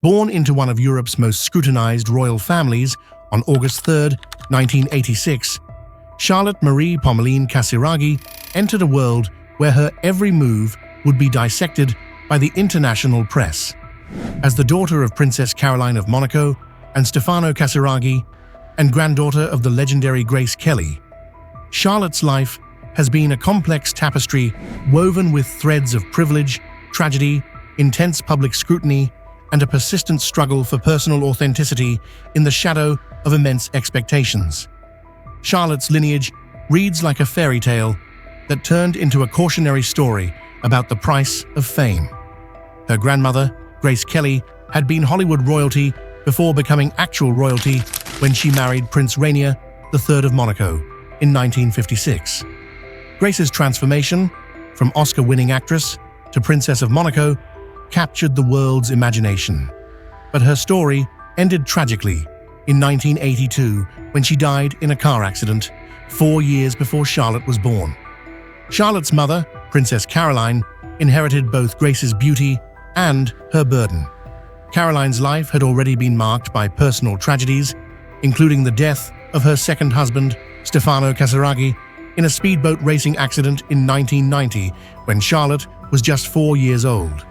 Born into one of Europe's most scrutinized royal families on August 3, 1986, Charlotte Marie Pommeline Casiraghi entered a world where her every move would be dissected by the international press. As the daughter of Princess Caroline of Monaco and Stefano Casiraghi, and granddaughter of the legendary Grace Kelly, Charlotte's life has been a complex tapestry woven with threads of privilege, tragedy, intense public scrutiny, and a persistent struggle for personal authenticity in the shadow of immense expectations. Charlotte's lineage reads like a fairy tale that turned into a cautionary story about the price of fame. Her grandmother, Grace Kelly, had been Hollywood royalty before becoming actual royalty when she married Prince Rainier III of Monaco in 1956. Grace's transformation from Oscar-winning actress to Princess of Monaco captured the world's imagination. But her story ended tragically in 1982 when she died in a car accident 4 years before Charlotte was born. Charlotte's mother, Princess Caroline, inherited both Grace's beauty and her burden. Caroline's life had already been marked by personal tragedies, including the death of her second husband, Stefano Casiraghi, in a speedboat racing accident in 1990 when Charlotte was just 4 years old.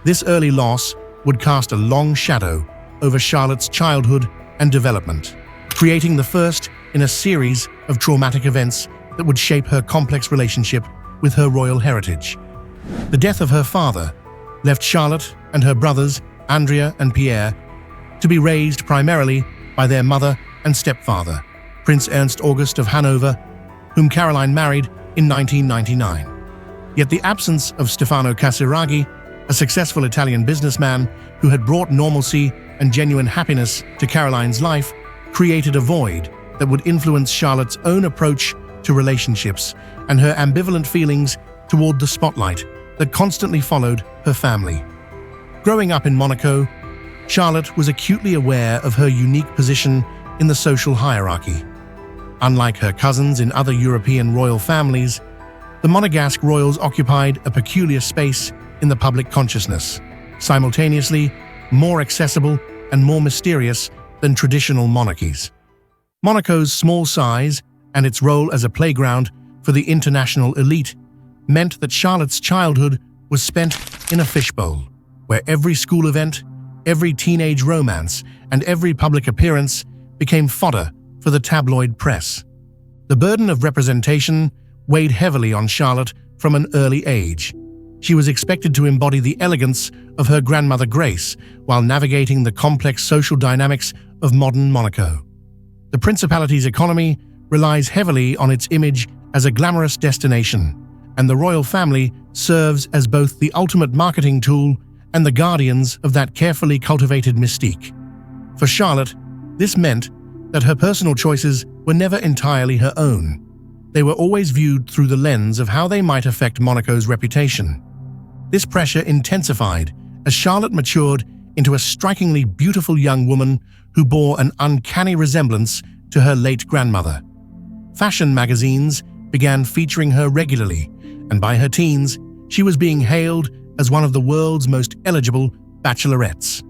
This early loss would cast a long shadow over Charlotte's childhood and development, creating the first in a series of traumatic events that would shape her complex relationship with her royal heritage. The death of her father left Charlotte and her brothers, Andrea and Pierre, to be raised primarily by their mother and stepfather, Prince Ernst August of Hanover, whom Caroline married in 1999. Yet the absence of Stefano Casiraghi, a successful Italian businessman who had brought normalcy and genuine happiness to Caroline's life, created a void that would influence Charlotte's own approach to relationships and her ambivalent feelings toward the spotlight that constantly followed her family. Growing up in Monaco, Charlotte was acutely aware of her unique position in the social hierarchy. Unlike her cousins in other European royal families, the Monegasque royals occupied a peculiar space in the public consciousness, simultaneously more accessible and more mysterious than traditional monarchies. Monaco's small size and its role as a playground for the international elite meant that Charlotte's childhood was spent in a fishbowl, where every school event, every teenage romance, and every public appearance became fodder for the tabloid press. The burden of representation weighed heavily on Charlotte from an early age. She was expected to embody the elegance of her grandmother Grace while navigating the complex social dynamics of modern Monaco. The principality's economy relies heavily on its image as a glamorous destination, and the royal family serves as both the ultimate marketing tool and the guardians of that carefully cultivated mystique. For Charlotte, this meant that her personal choices were never entirely her own. They were always viewed through the lens of how they might affect Monaco's reputation. This pressure intensified as Charlotte matured into a strikingly beautiful young woman who bore an uncanny resemblance to her late grandmother. Fashion magazines began featuring her regularly, and by her teens, she was being hailed as one of the world's most eligible bachelorettes.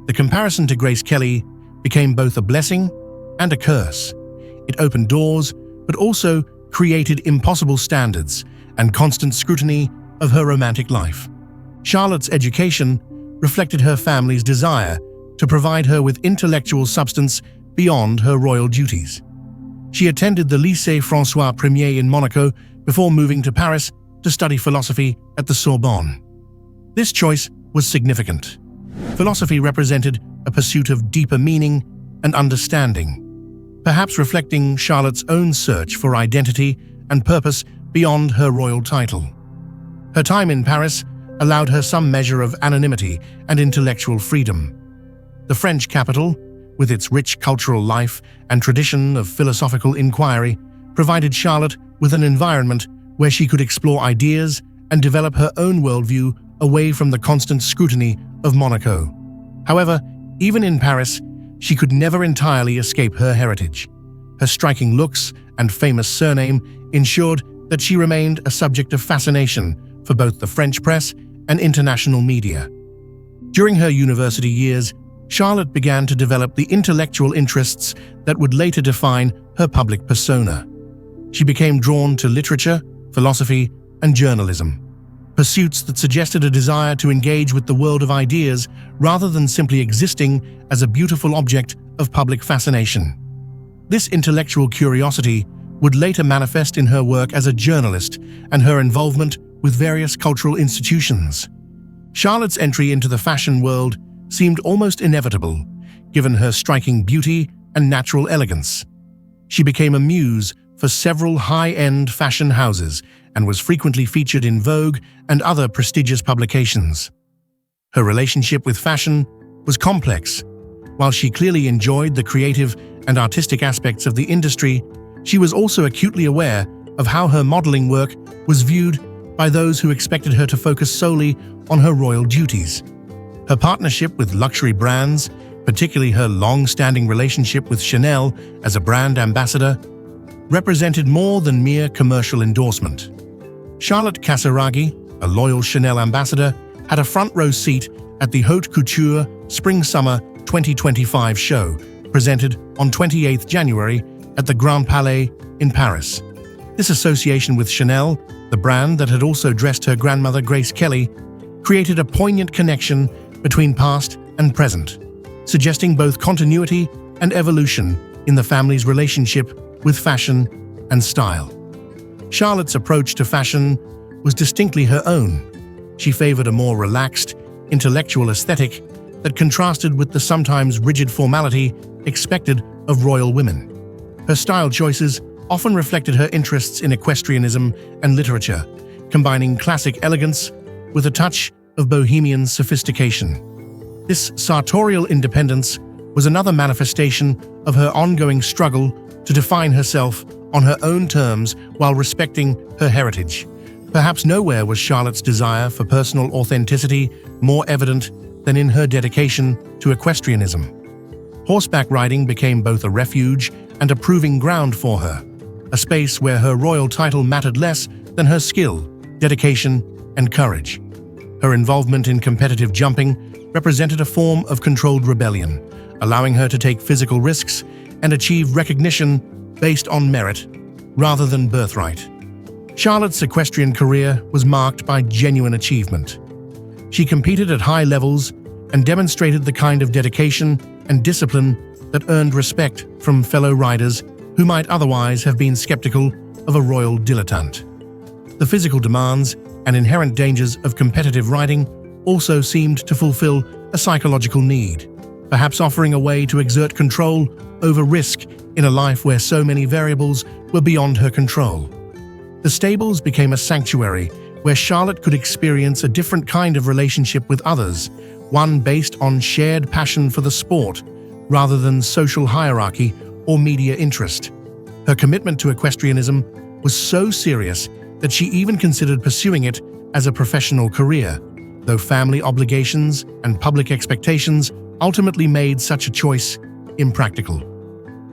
The comparison to Grace Kelly became both a blessing and a curse. It opened doors, but also created impossible standards and constant scrutiny of her romantic life. Charlotte's education reflected her family's desire to provide her with intellectual substance beyond her royal duties. She attended the Lycée François Ier in Monaco before moving to Paris to study philosophy at the Sorbonne. This choice was significant. Philosophy represented a pursuit of deeper meaning and understanding, perhaps reflecting Charlotte's own search for identity and purpose beyond her royal title. Her time in Paris allowed her some measure of anonymity and intellectual freedom. The French capital, with its rich cultural life and tradition of philosophical inquiry, provided Charlotte with an environment where she could explore ideas and develop her own worldview away from the constant scrutiny of Monaco. However, even in Paris, she could never entirely escape her heritage. Her striking looks and famous surname ensured that she remained a subject of fascination for both the French press and international media. During her university years, Charlotte began to develop the intellectual interests that would later define her public persona. She became drawn to literature, philosophy, and journalism, pursuits that suggested a desire to engage with the world of ideas rather than simply existing as a beautiful object of public fascination. This intellectual curiosity would later manifest in her work as a journalist and her involvement with various cultural institutions. Charlotte's entry into the fashion world seemed almost inevitable, given her striking beauty and natural elegance. She became a muse for several high-end fashion houses and was frequently featured in Vogue and other prestigious publications. Her relationship with fashion was complex. While she clearly enjoyed the creative and artistic aspects of the industry, she was also acutely aware of how her modeling work was viewed by those who expected her to focus solely on her royal duties. Her partnership with luxury brands, particularly her long-standing relationship with Chanel as a brand ambassador, represented more than mere commercial endorsement. Charlotte Casiraghi, a loyal Chanel ambassador, had a front-row seat at the Haute Couture Spring-Summer 2025 show, presented on 28 January at the Grand Palais in Paris. This association with Chanel, the brand that had also dressed her grandmother Grace Kelly, created a poignant connection between past and present, suggesting both continuity and evolution in the family's relationship with fashion and style. Charlotte's approach to fashion was distinctly her own. She favored a more relaxed, intellectual aesthetic that contrasted with the sometimes rigid formality expected of royal women. Her style choices often reflected her interests in equestrianism and literature, combining classic elegance with a touch of bohemian sophistication. This sartorial independence was another manifestation of her ongoing struggle to define herself on her own terms while respecting her heritage. Perhaps nowhere was Charlotte's desire for personal authenticity more evident than in her dedication to equestrianism. Horseback riding became both a refuge and a proving ground for her, a space where her royal title mattered less than her skill, dedication, and courage. Her involvement in competitive jumping represented a form of controlled rebellion, allowing her to take physical risks and achieve recognition based on merit rather than birthright. Charlotte's equestrian career was marked by genuine achievement. She competed at high levels and demonstrated the kind of dedication and discipline that earned respect from fellow riders who might otherwise have been skeptical of a royal dilettante. The physical demands and inherent dangers of competitive riding also seemed to fulfill a psychological need, perhaps offering a way to exert control over risk in a life where so many variables were beyond her control. The stables became a sanctuary where Charlotte could experience a different kind of relationship with others, one based on shared passion for the sport rather than social hierarchy or media interest. Her commitment to equestrianism was so serious that she even considered pursuing it as a professional career, though family obligations and public expectations ultimately made such a choice impractical.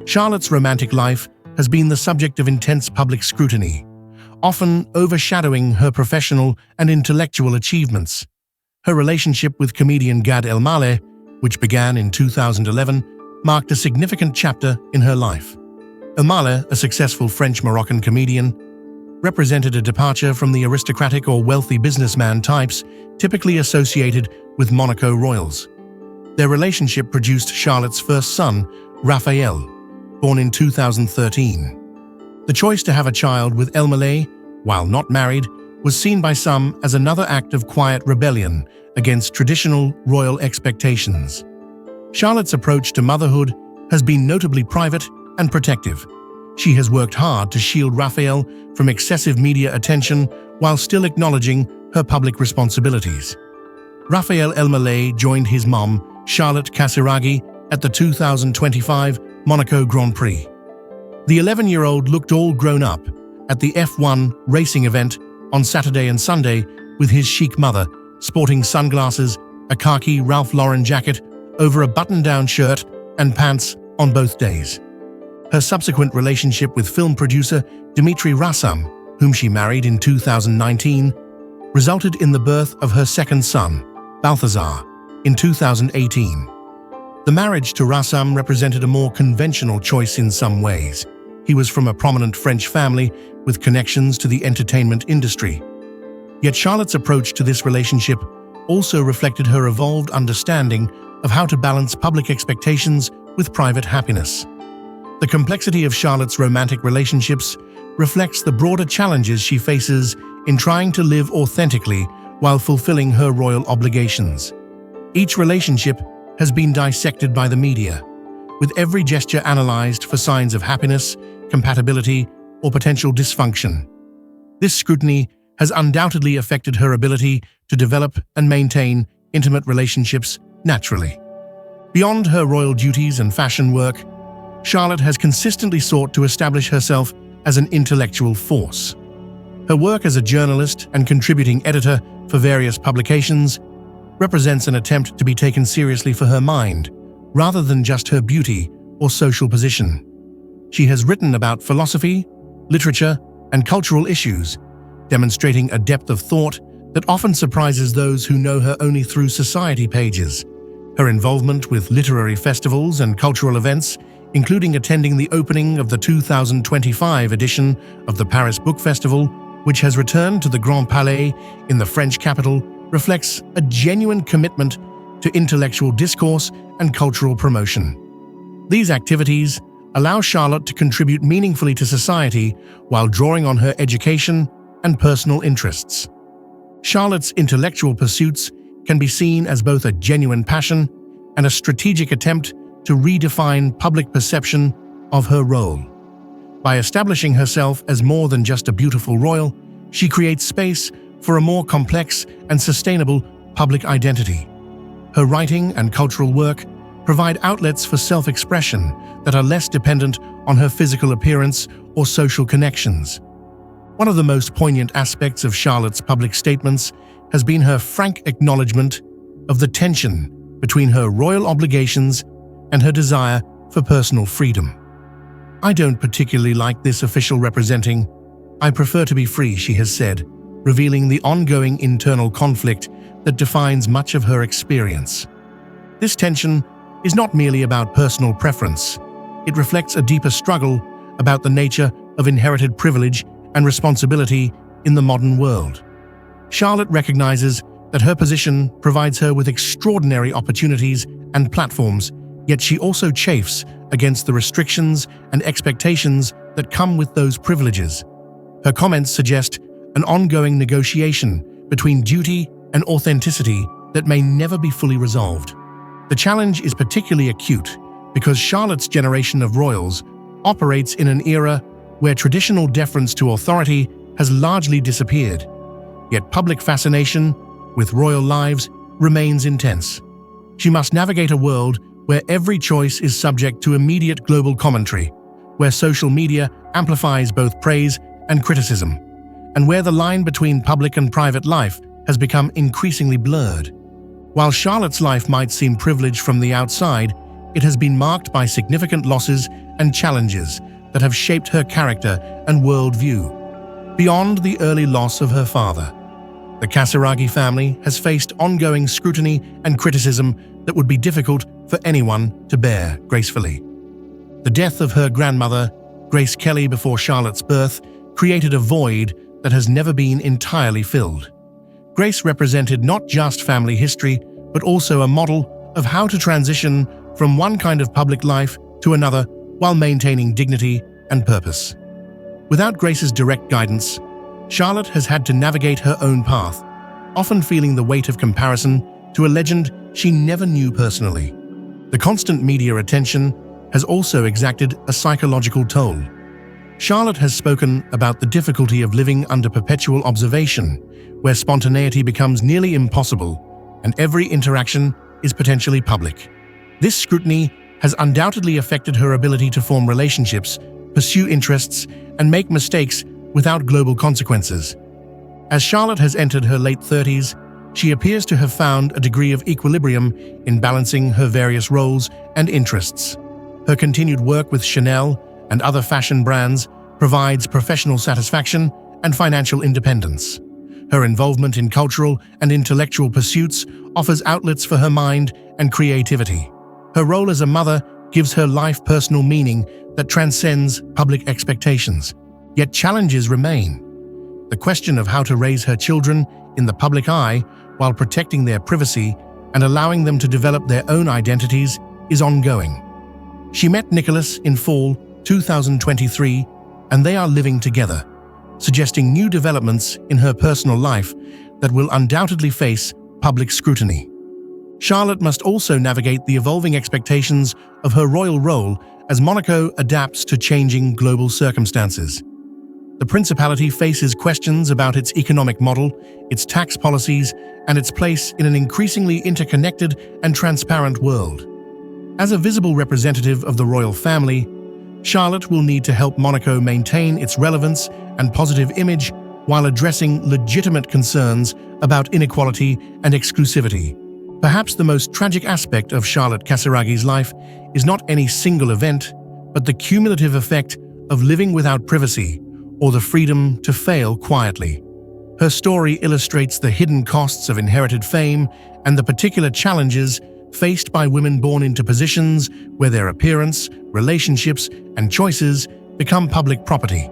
Charlotte's romantic life has been the subject of intense public scrutiny, often overshadowing her professional and intellectual achievements. Her relationship with comedian Gad Elmaleh, which began in 2011, marked a significant chapter in her life. Elmaleh, a successful French-Moroccan comedian, represented a departure from the aristocratic or wealthy businessman types typically associated with Monaco royals. Their relationship produced Charlotte's first son, Raphael, born in 2013. The choice to have a child with Elmaleh, while not married, was seen by some as another act of quiet rebellion against traditional royal expectations. Charlotte's approach to motherhood has been notably private and protective. She has worked hard to shield Raphael from excessive media attention while still acknowledging her public responsibilities. Raphael Elmaleh joined his mom, Charlotte Casiraghi, at the 2025 Monaco Grand Prix. The 11-year-old looked all grown up at the F1 racing event on Saturday and Sunday with his chic mother, sporting sunglasses, a khaki Ralph Lauren jacket over a button-down shirt and pants on both days. Her subsequent relationship with film producer Dimitri Rassam, whom she married in 2019, resulted in the birth of her second son, Balthazar, in 2018. The marriage to Rassam represented a more conventional choice in some ways. He was from a prominent French family with connections to the entertainment industry. Yet Charlotte's approach to this relationship also reflected her evolved understanding of how to balance public expectations with private happiness. The complexity of Charlotte's romantic relationships reflects the broader challenges she faces in trying to live authentically while fulfilling her royal obligations. Each relationship has been dissected by the media, with every gesture analyzed for signs of happiness, compatibility, or potential dysfunction. This scrutiny has undoubtedly affected her ability to develop and maintain intimate relationships naturally. Beyond her royal duties and fashion work, Charlotte has consistently sought to establish herself as an intellectual force. Her work as a journalist and contributing editor for various publications represents an attempt to be taken seriously for her mind, rather than just her beauty or social position. She has written about philosophy, literature, and cultural issues, demonstrating a depth of thought that often surprises those who know her only through society pages. Her involvement with literary festivals and cultural events, including attending the opening of the 2025 edition of the Paris Book Festival, which has returned to the Grand Palais in the French capital, reflects a genuine commitment to intellectual discourse and cultural promotion. These activities allow Charlotte to contribute meaningfully to society while drawing on her education and personal interests. Charlotte's intellectual pursuits can be seen as both a genuine passion and a strategic attempt to redefine public perception of her role. By establishing herself as more than just a beautiful royal, she creates space for a more complex and sustainable public identity. Her writing and cultural work provide outlets for self-expression that are less dependent on her physical appearance or social connections. One of the most poignant aspects of Charlotte's public statements has been her frank acknowledgement of the tension between her royal obligations and her desire for personal freedom. "I don't particularly like this official representing. I prefer to be free," she has said, revealing the ongoing internal conflict that defines much of her experience. This tension is not merely about personal preference. It reflects a deeper struggle about the nature of inherited privilege and responsibility in the modern world. Charlotte recognizes that her position provides her with extraordinary opportunities and platforms, yet she also chafes against the restrictions and expectations that come with those privileges. Her comments suggest an ongoing negotiation between duty and authenticity that may never be fully resolved. The challenge is particularly acute because Charlotte's generation of royals operates in an era where traditional deference to authority has largely disappeared, yet public fascination with royal lives remains intense. She must navigate a world where every choice is subject to immediate global commentary, where social media amplifies both praise and criticism, and where the line between public and private life has become increasingly blurred. While Charlotte's life might seem privileged from the outside, it has been marked by significant losses and challenges that have shaped her character and worldview. Beyond the early loss of her father, the Casiraghi family has faced ongoing scrutiny and criticism that would be difficult for anyone to bear gracefully. The death of her grandmother, Grace Kelly, before Charlotte's birth, created a void that has never been entirely filled. Grace represented not just family history, but also a model of how to transition from one kind of public life to another while maintaining dignity and purpose. Without Grace's direct guidance, Charlotte has had to navigate her own path, often feeling the weight of comparison to a legend she never knew personally. The constant media attention has also exacted a psychological toll. Charlotte has spoken about the difficulty of living under perpetual observation, where spontaneity becomes nearly impossible and every interaction is potentially public. This scrutiny has undoubtedly affected her ability to form relationships, pursue interests, and make mistakes without global consequences. As Charlotte has entered her late 30s, she appears to have found a degree of equilibrium in balancing her various roles and interests. Her continued work with Chanel and other fashion brands provides professional satisfaction and financial independence. Her involvement in cultural and intellectual pursuits offers outlets for her mind and creativity. Her role as a mother gives her life personal meaning that transcends public expectations. Yet challenges remain. The question of how to raise her children in the public eye while protecting their privacy and allowing them to develop their own identities is ongoing. She met Nicholas in fall 2023, and they are living together, suggesting new developments in her personal life that will undoubtedly face public scrutiny. Charlotte must also navigate the evolving expectations of her royal role as Monaco adapts to changing global circumstances. The principality faces questions about its economic model, its tax policies, and its place in an increasingly interconnected and transparent world. As a visible representative of the royal family, Charlotte will need to help Monaco maintain its relevance and positive image while addressing legitimate concerns about inequality and exclusivity. Perhaps the most tragic aspect of Charlotte Casiraghi's life is not any single event, but the cumulative effect of living without privacy or the freedom to fail quietly. Her story illustrates the hidden costs of inherited fame and the particular challenges faced by women born into positions where their appearance, relationships, and choices become public property.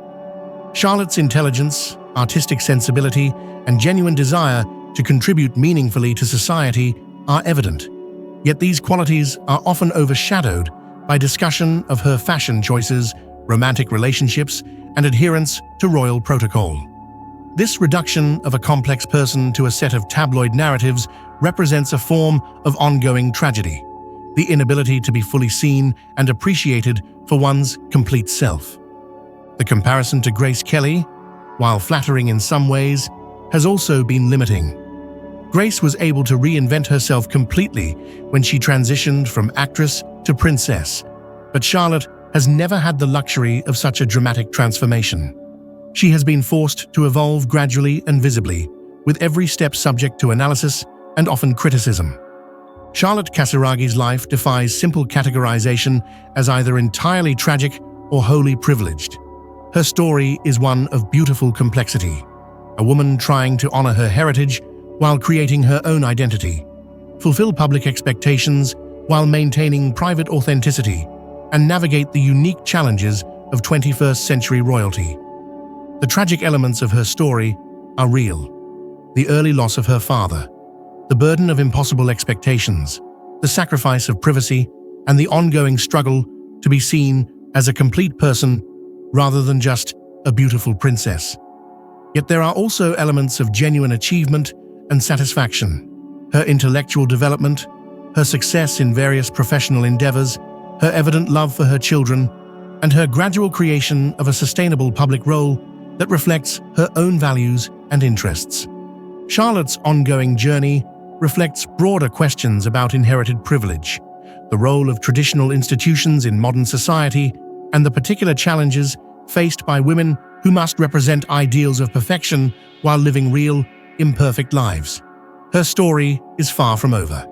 Charlotte's intelligence, artistic sensibility, and genuine desire to contribute meaningfully to society are evident. Yet these qualities are often overshadowed by discussion of her fashion choices, romantic relationships, and adherence to royal protocol. This reduction of a complex person to a set of tabloid narratives represents a form of ongoing tragedy, the inability to be fully seen and appreciated for one's complete self. The comparison to Grace Kelly, while flattering in some ways, has also been limiting. Grace was able to reinvent herself completely when she transitioned from actress to princess, but Charlotte has never had the luxury of such a dramatic transformation. She has been forced to evolve gradually and visibly, with every step subject to analysis and often criticism. Charlotte Casiraghi's life defies simple categorization as either entirely tragic or wholly privileged. Her story is one of beautiful complexity, a woman trying to honor her heritage while creating her own identity, fulfill public expectations while maintaining private authenticity, and navigate the unique challenges of 21st century royalty. The tragic elements of her story are real. The early loss of her father, the burden of impossible expectations, the sacrifice of privacy, and the ongoing struggle to be seen as a complete person rather than just a beautiful princess. Yet there are also elements of genuine achievement and satisfaction. Her intellectual development, her success in various professional endeavors, her evident love for her children, and her gradual creation of a sustainable public role that reflects her own values and interests. Charlotte's ongoing journey reflects broader questions about inherited privilege, the role of traditional institutions in modern society, and the particular challenges faced by women who must represent ideals of perfection while living real, imperfect lives. Her story is far from over,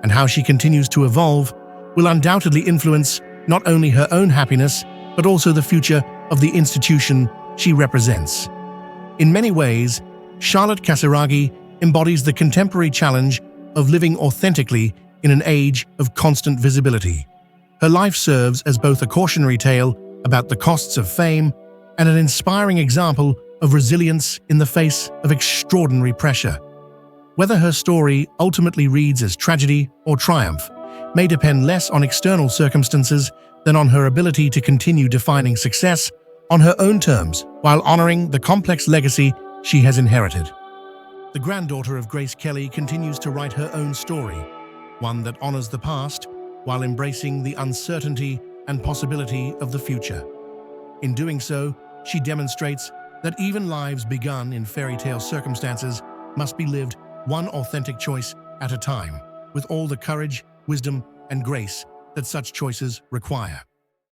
and how she continues to evolve will undoubtedly influence not only her own happiness, but also the future of the institution she represents. In many ways, Charlotte Casiraghi embodies the contemporary challenge of living authentically in an age of constant visibility. Her life serves as both a cautionary tale about the costs of fame and an inspiring example of resilience in the face of extraordinary pressure. Whether her story ultimately reads as tragedy or triumph may depend less on external circumstances than on her ability to continue defining success on her own terms while honoring the complex legacy she has inherited. The granddaughter of Grace Kelly continues to write her own story, one that honors the past while embracing the uncertainty and possibility of the future. In doing so, she demonstrates that even lives begun in fairy tale circumstances must be lived one authentic choice at a time, with all the courage, wisdom, and grace that such choices require.